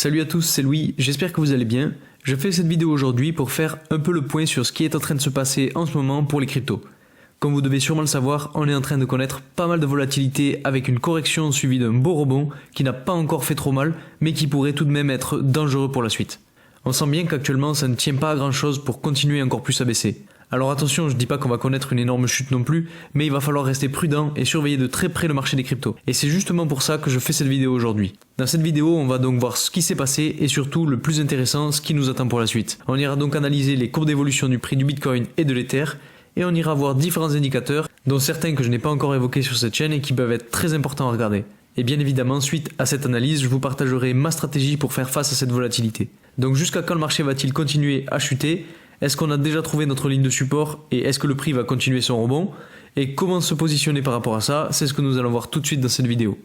Salut à tous, c'est Louis, j'espère que vous allez bien. Je fais cette vidéo aujourd'hui pour faire un peu le point sur ce qui est en train de se passer en ce moment pour les cryptos. Comme vous devez sûrement le savoir, on est en train de connaître pas mal de volatilité avec une correction suivie d'un beau rebond qui n'a pas encore fait trop mal, mais qui pourrait tout de même être dangereux pour la suite. On sent bien qu'actuellement ça ne tient pas à grand chose pour continuer encore plus à baisser. Alors attention, je dis pas qu'on va connaître une énorme chute non plus, mais il va falloir rester prudent et surveiller de très près le marché des cryptos. Et c'est justement pour ça que je fais cette vidéo aujourd'hui. Dans cette vidéo, on va donc voir ce qui s'est passé et surtout le plus intéressant, ce qui nous attend pour la suite. On ira donc analyser les courbes d'évolution du prix du Bitcoin et de l'Ether, et on ira voir différents indicateurs, dont certains que je n'ai pas encore évoqués sur cette chaîne et qui peuvent être très importants à regarder. Et bien évidemment, suite à cette analyse, je vous partagerai ma stratégie pour faire face à cette volatilité. Donc jusqu'à quand le marché va-t-il continuer à chuter ? Est-ce qu'on a déjà trouvé notre ligne de support et est-ce que le prix va continuer son rebond? Et comment se positionner par rapport à ça? C'est ce que nous allons voir tout de suite dans cette vidéo.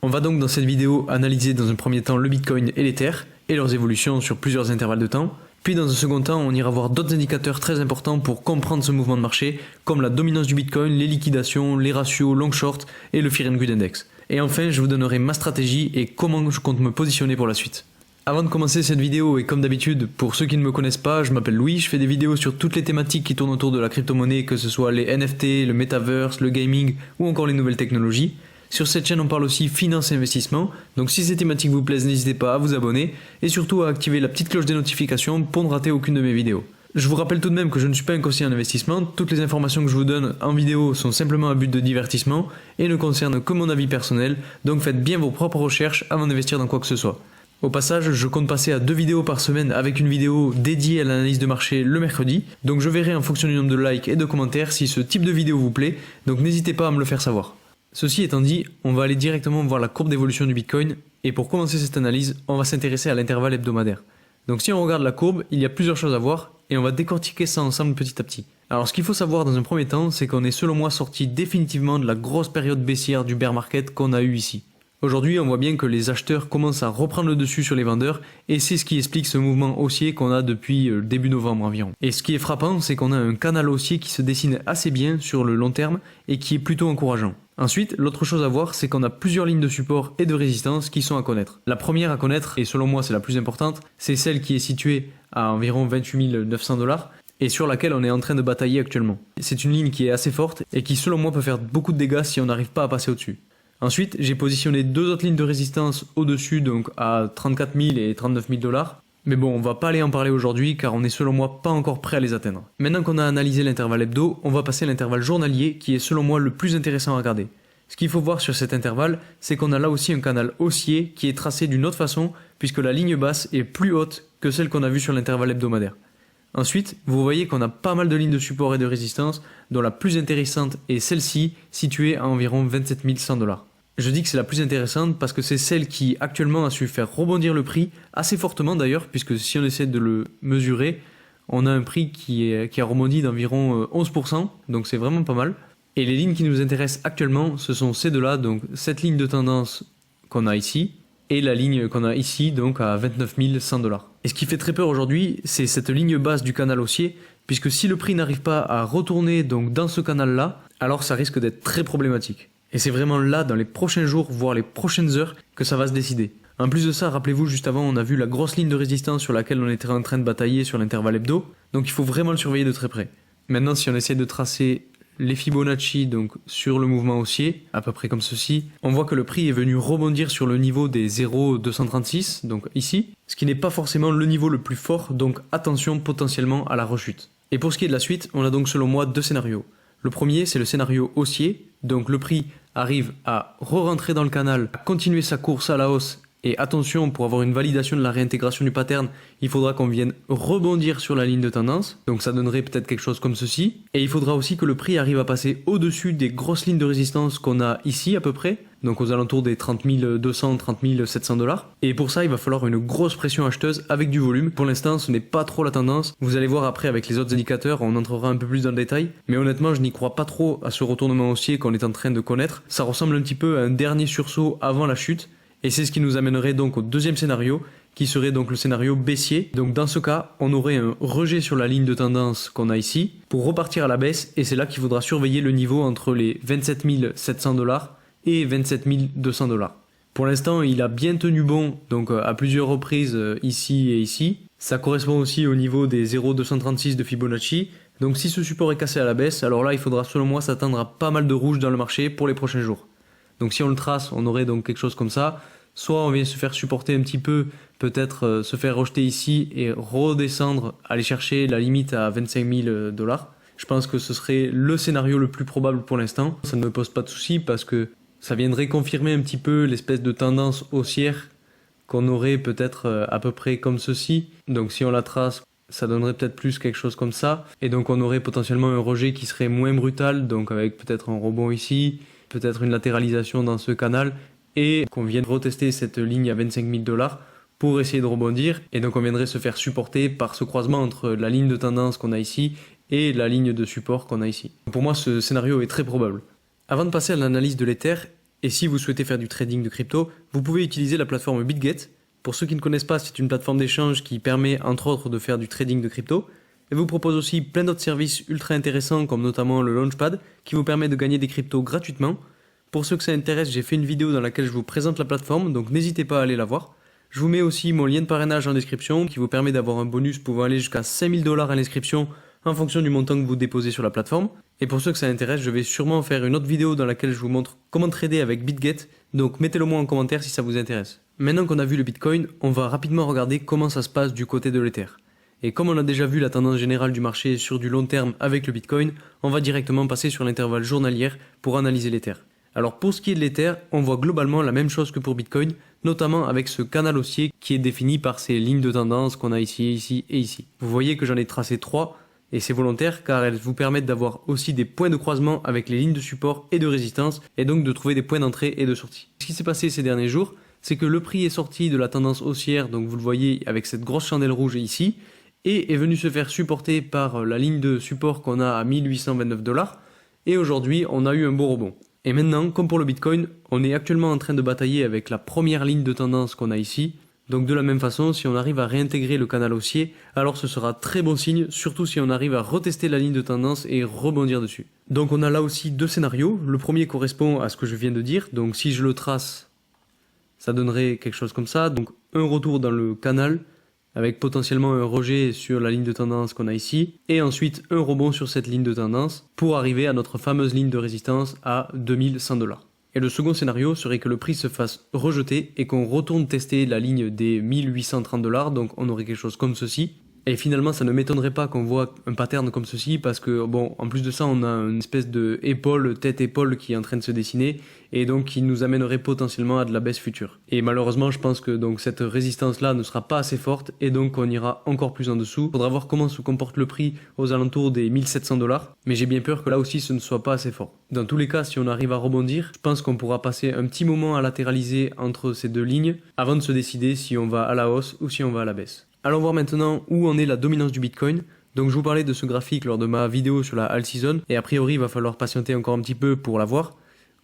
On va donc dans cette vidéo analyser dans un premier temps le Bitcoin et l'Ether et leurs évolutions sur plusieurs intervalles de temps. Puis dans un second temps, on ira voir d'autres indicateurs très importants pour comprendre ce mouvement de marché, comme la dominance du Bitcoin, les liquidations, les ratios long-short et le Fear and Greed Index. Et enfin, je vous donnerai ma stratégie et comment je compte me positionner pour la suite. Avant de commencer cette vidéo, et comme d'habitude, pour ceux qui ne me connaissent pas, je m'appelle Louis, je fais des vidéos sur toutes les thématiques qui tournent autour de la crypto-monnaie, que ce soit les NFT, le metaverse, le gaming ou encore les nouvelles technologies. Sur cette chaîne, on parle aussi finance et investissement, donc si ces thématiques vous plaisent, n'hésitez pas à vous abonner et surtout à activer la petite cloche des notifications pour ne rater aucune de mes vidéos. Je vous rappelle tout de même que je ne suis pas un conseiller en investissement, toutes les informations que je vous donne en vidéo sont simplement à but de divertissement et ne concernent que mon avis personnel, donc faites bien vos propres recherches avant d'investir dans quoi que ce soit. Au passage, je compte passer à 2 vidéos par semaine avec une vidéo dédiée à l'analyse de marché le mercredi, donc je verrai en fonction du nombre de likes et de commentaires si ce type de vidéo vous plaît, donc n'hésitez pas à me le faire savoir. Ceci étant dit, on va aller directement voir la courbe d'évolution du Bitcoin et pour commencer cette analyse, on va s'intéresser à l'intervalle hebdomadaire. Donc si on regarde la courbe, il y a plusieurs choses à voir et on va décortiquer ça ensemble petit à petit. Alors ce qu'il faut savoir dans un premier temps, c'est qu'on est selon moi sorti définitivement de la grosse période baissière du bear market qu'on a eu ici. Aujourd'hui, on voit bien que les acheteurs commencent à reprendre le dessus sur les vendeurs et c'est ce qui explique ce mouvement haussier qu'on a depuis début novembre environ. Et ce qui est frappant, c'est qu'on a un canal haussier qui se dessine assez bien sur le long terme et qui est plutôt encourageant. Ensuite, l'autre chose à voir, c'est qu'on a plusieurs lignes de support et de résistance qui sont à connaître. La première à connaître, et selon moi c'est la plus importante, c'est celle qui est située à environ 28 900 $ et sur laquelle on est en train de batailler actuellement. C'est une ligne qui est assez forte et qui selon moi peut faire beaucoup de dégâts si on n'arrive pas à passer au-dessus. Ensuite, j'ai positionné deux autres lignes de résistance au-dessus, donc à 34 000 et 39 000 $. Mais bon, on va pas aller en parler aujourd'hui car on est selon moi pas encore prêt à les atteindre. Maintenant qu'on a analysé l'intervalle hebdo, on va passer à l'intervalle journalier qui est selon moi le plus intéressant à regarder. Ce qu'il faut voir sur cet intervalle, c'est qu'on a là aussi un canal haussier qui est tracé d'une autre façon puisque la ligne basse est plus haute que celle qu'on a vue sur l'intervalle hebdomadaire. Ensuite, vous voyez qu'on a pas mal de lignes de support et de résistance, dont la plus intéressante est celle-ci, située à environ 27 100 $. Je dis que c'est la plus intéressante parce que c'est celle qui actuellement a su faire rebondir le prix assez fortement d'ailleurs, puisque si on essaie de le mesurer, on a un prix qui a rebondi d'environ 11%, donc c'est vraiment pas mal. Et les lignes qui nous intéressent actuellement, ce sont ces deux-là, donc cette ligne de tendance qu'on a ici, et la ligne qu'on a ici, donc à 29 100 $. Et ce qui fait très peur aujourd'hui, c'est cette ligne basse du canal haussier, puisque si le prix n'arrive pas à retourner donc dans ce canal-là, alors ça risque d'être très problématique. Et c'est vraiment là, dans les prochains jours, voire les prochaines heures, que ça va se décider. En plus de ça, rappelez-vous, juste avant, on a vu la grosse ligne de résistance sur laquelle on était en train de batailler sur l'intervalle hebdo, donc il faut vraiment le surveiller de très près. Maintenant, si on essaie de tracer les Fibonacci donc sur le mouvement haussier, à peu près comme ceci, on voit que le prix est venu rebondir sur le niveau des 0,236, donc ici, ce qui n'est pas forcément le niveau le plus fort, donc attention potentiellement à la rechute. Et pour ce qui est de la suite, on a donc selon moi deux scénarios. Le premier, c'est le scénario haussier, donc le prix arrive à re-rentrer dans le canal, à continuer sa course à la hausse, et attention, pour avoir une validation de la réintégration du pattern, il faudra qu'on vienne rebondir sur la ligne de tendance, donc ça donnerait peut-être quelque chose comme ceci, et il faudra aussi que le prix arrive à passer au-dessus des grosses lignes de résistance qu'on a ici à peu près, donc aux alentours des 30 200, 30 700 $. Et pour ça, il va falloir une grosse pression acheteuse avec du volume. Pour l'instant, ce n'est pas trop la tendance. Vous allez voir après avec les autres indicateurs, on entrera un peu plus dans le détail. Mais honnêtement, je n'y crois pas trop à ce retournement haussier qu'on est en train de connaître. Ça ressemble un petit peu à un dernier sursaut avant la chute. Et c'est ce qui nous amènerait donc au deuxième scénario, qui serait donc le scénario baissier. Donc dans ce cas, on aurait un rejet sur la ligne de tendance qu'on a ici pour repartir à la baisse, et c'est là qu'il faudra surveiller le niveau entre les 27 700 $ et 27 200 $. Pour l'instant, il a bien tenu bon, donc à plusieurs reprises ici et ici. Ça correspond aussi au niveau des 0,236 de Fibonacci. Donc si ce support est cassé à la baisse, alors là il faudra selon moi s'attendre à pas mal de rouge dans le marché pour les prochains jours. Donc si on le trace, on aurait donc quelque chose comme ça. Soit on vient se faire supporter un petit peu, peut-être se faire rejeter ici et redescendre, aller chercher la limite à 25 000 $. Je pense que ce serait le scénario le plus probable pour l'instant. Ça ne me pose pas de soucis parce que ça viendrait confirmer un petit peu l'espèce de tendance haussière qu'on aurait peut-être à peu près comme ceci. Donc si on la trace, ça donnerait peut-être plus quelque chose comme ça. Et donc on aurait potentiellement un rejet qui serait moins brutal, donc avec peut-être un rebond ici, peut-être une latéralisation dans ce canal, et qu'on vienne retester cette ligne à 25 000 $ pour essayer de rebondir. Et donc on viendrait se faire supporter par ce croisement entre la ligne de tendance qu'on a ici et la ligne de support qu'on a ici. Pour moi, ce scénario est très probable. Avant de passer à l'analyse de l'Ether, et si vous souhaitez faire du trading de crypto, vous pouvez utiliser la plateforme BitGet. Pour ceux qui ne connaissent pas, c'est une plateforme d'échange qui permet entre autres de faire du trading de crypto. Elle vous propose aussi plein d'autres services ultra intéressants comme notamment le Launchpad qui vous permet de gagner des cryptos gratuitement. Pour ceux que ça intéresse, j'ai fait une vidéo dans laquelle je vous présente la plateforme, donc n'hésitez pas à aller la voir. Je vous mets aussi mon lien de parrainage en description qui vous permet d'avoir un bonus pouvant aller jusqu'à 5 000 $ à l'inscription en fonction du montant que vous déposez sur la plateforme. Et pour ceux que ça intéresse, je vais sûrement faire une autre vidéo dans laquelle je vous montre comment trader avec BitGet, donc mettez-le moi en commentaire si ça vous intéresse. Maintenant qu'on a vu le Bitcoin, on va rapidement regarder comment ça se passe du côté de l'Ether. Et comme on a déjà vu la tendance générale du marché sur du long terme avec le Bitcoin, on va directement passer sur l'intervalle journalière pour analyser l'Ether. Alors pour ce qui est de l'Ether, on voit globalement la même chose que pour Bitcoin, notamment avec ce canal haussier qui est défini par ces lignes de tendance qu'on a ici, ici et ici. Vous voyez que j'en ai tracé 3, et c'est volontaire car elles vous permettent d'avoir aussi des points de croisement avec les lignes de support et de résistance, et donc de trouver des points d'entrée et de sortie. Ce qui s'est passé ces derniers jours, c'est que le prix est sorti de la tendance haussière, donc vous le voyez avec cette grosse chandelle rouge ici, et est venu se faire supporter par la ligne de support qu'on a à 1829 $, et aujourd'hui on a eu un beau rebond. Et maintenant, comme pour le Bitcoin, on est actuellement en train de batailler avec la première ligne de tendance qu'on a ici. Donc de la même façon, si on arrive à réintégrer le canal haussier, alors ce sera très bon signe, surtout si on arrive à retester la ligne de tendance et rebondir dessus. Donc on a là aussi deux scénarios. Le premier correspond à ce que je viens de dire, donc si je le trace, ça donnerait quelque chose comme ça. Donc un retour dans le canal, avec potentiellement un rejet sur la ligne de tendance qu'on a ici, et ensuite un rebond sur cette ligne de tendance pour arriver à notre fameuse ligne de résistance à 2100 $. Et le second scénario serait que le prix se fasse rejeter et qu'on retourne tester la ligne des 1830 $, donc on aurait quelque chose comme ceci. Et finalement, ça ne m'étonnerait pas qu'on voit un pattern comme ceci parce que, bon, en plus de ça, on a une espèce de épaule, tête-épaule qui est en train de se dessiner et donc qui nous amènerait potentiellement à de la baisse future. Et malheureusement, je pense que donc cette résistance-là ne sera pas assez forte et donc on ira encore plus en dessous. Faudra voir comment se comporte le prix aux alentours des 1700 $, mais j'ai bien peur que là aussi ce ne soit pas assez fort. Dans tous les cas, si on arrive à rebondir, je pense qu'on pourra passer un petit moment à latéraliser entre ces deux lignes avant de se décider si on va à la hausse ou si on va à la baisse. Allons voir maintenant où en est la dominance du Bitcoin. Donc je vous parlais de ce graphique lors de ma vidéo sur la Alt Season et a priori il va falloir patienter encore un petit peu pour la voir.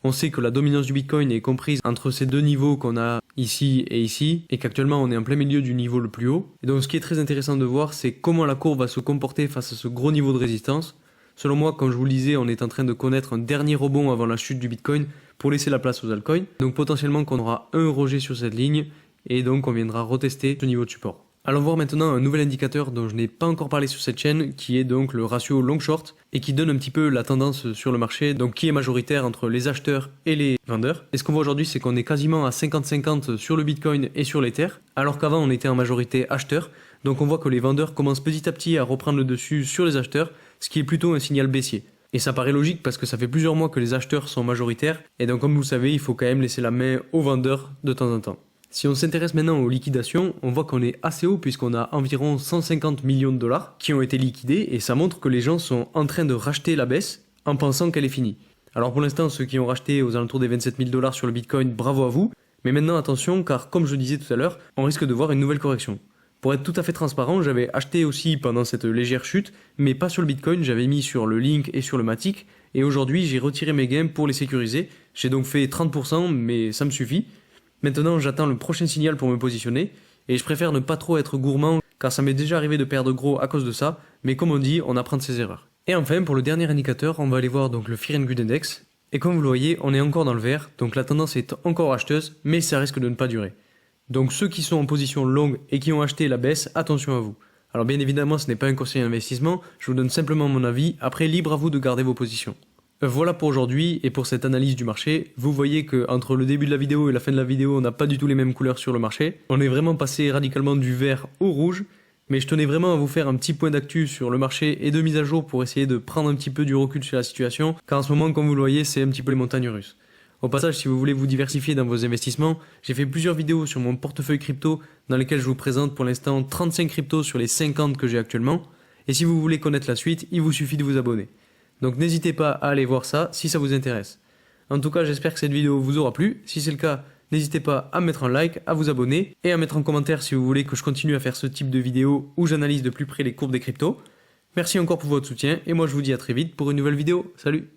On sait que la dominance du Bitcoin est comprise entre ces deux niveaux qu'on a ici et qu'actuellement on est en plein milieu du niveau le plus haut. Et donc ce qui est très intéressant de voir, c'est comment la courbe va se comporter face à ce gros niveau de résistance. Selon moi, comme je vous le disais, on est en train de connaître un dernier rebond avant la chute du Bitcoin pour laisser la place aux altcoins. Donc potentiellement qu'on aura un rejet sur cette ligne et donc on viendra retester ce niveau de support. Allons voir maintenant un nouvel indicateur dont je n'ai pas encore parlé sur cette chaîne, qui est donc le ratio long-short, et qui donne un petit peu la tendance sur le marché, donc qui est majoritaire entre les acheteurs et les vendeurs. Et ce qu'on voit aujourd'hui, c'est qu'on est quasiment à 50-50 sur le Bitcoin et sur l'Ether, alors qu'avant on était en majorité acheteurs, donc on voit que les vendeurs commencent petit à petit à reprendre le dessus sur les acheteurs, ce qui est plutôt un signal baissier. Et ça paraît logique parce que ça fait plusieurs mois que les acheteurs sont majoritaires, et donc comme vous le savez, il faut quand même laisser la main aux vendeurs de temps en temps. Si on s'intéresse maintenant aux liquidations, on voit qu'on est assez haut puisqu'on a environ 150 millions de dollars qui ont été liquidés et ça montre que les gens sont en train de racheter la baisse en pensant qu'elle est finie. Alors pour l'instant, ceux qui ont racheté aux alentours des 27 000 $ sur le Bitcoin, bravo à vous. Mais maintenant attention car comme je disais tout à l'heure, on risque de voir une nouvelle correction. Pour être tout à fait transparent, j'avais acheté aussi pendant cette légère chute, mais pas sur le Bitcoin, j'avais mis sur le Link et sur le Matic. Et aujourd'hui, j'ai retiré mes gains pour les sécuriser. J'ai donc fait 30%, mais ça me suffit. Maintenant, j'attends le prochain signal pour me positionner. et je préfère ne pas trop être gourmand car ça m'est déjà arrivé de perdre gros à cause de ça, mais comme on dit, on apprend de ses erreurs. Et enfin, pour le dernier indicateur, on va aller voir donc le Fear and Greed Index, et comme vous le voyez, on est encore dans le vert, donc la tendance est encore acheteuse, mais ça risque de ne pas durer. Donc ceux qui sont en position longue et qui ont acheté la baisse, attention à vous. Alors bien évidemment, ce n'est pas un conseil d'investissement, je vous donne simplement mon avis, après libre à vous de garder vos positions. Voilà pour aujourd'hui et pour cette analyse du marché. Vous voyez que entre le début de la vidéo et la fin de la vidéo, on n'a pas du tout les mêmes couleurs sur le marché. On est vraiment passé radicalement du vert au rouge, mais je tenais vraiment à vous faire un petit point d'actu sur le marché et de mise à jour pour essayer de prendre un petit peu du recul sur la situation, car en ce moment, comme vous le voyez, c'est un petit peu les montagnes russes. Au passage, si vous voulez vous diversifier dans vos investissements, j'ai fait plusieurs vidéos sur mon portefeuille crypto dans lesquelles je vous présente pour l'instant 35 cryptos sur les 50 que j'ai actuellement. Et si vous voulez connaître la suite, il vous suffit de vous abonner. Donc n'hésitez pas à aller voir ça si ça vous intéresse. En tout cas, j'espère que cette vidéo vous aura plu. Si c'est le cas, n'hésitez pas à mettre un like, à vous abonner et à mettre en commentaire si vous voulez que je continue à faire ce type de vidéo où j'analyse de plus près les courbes des cryptos. Merci encore pour votre soutien et moi je vous dis à très vite pour une nouvelle vidéo. Salut!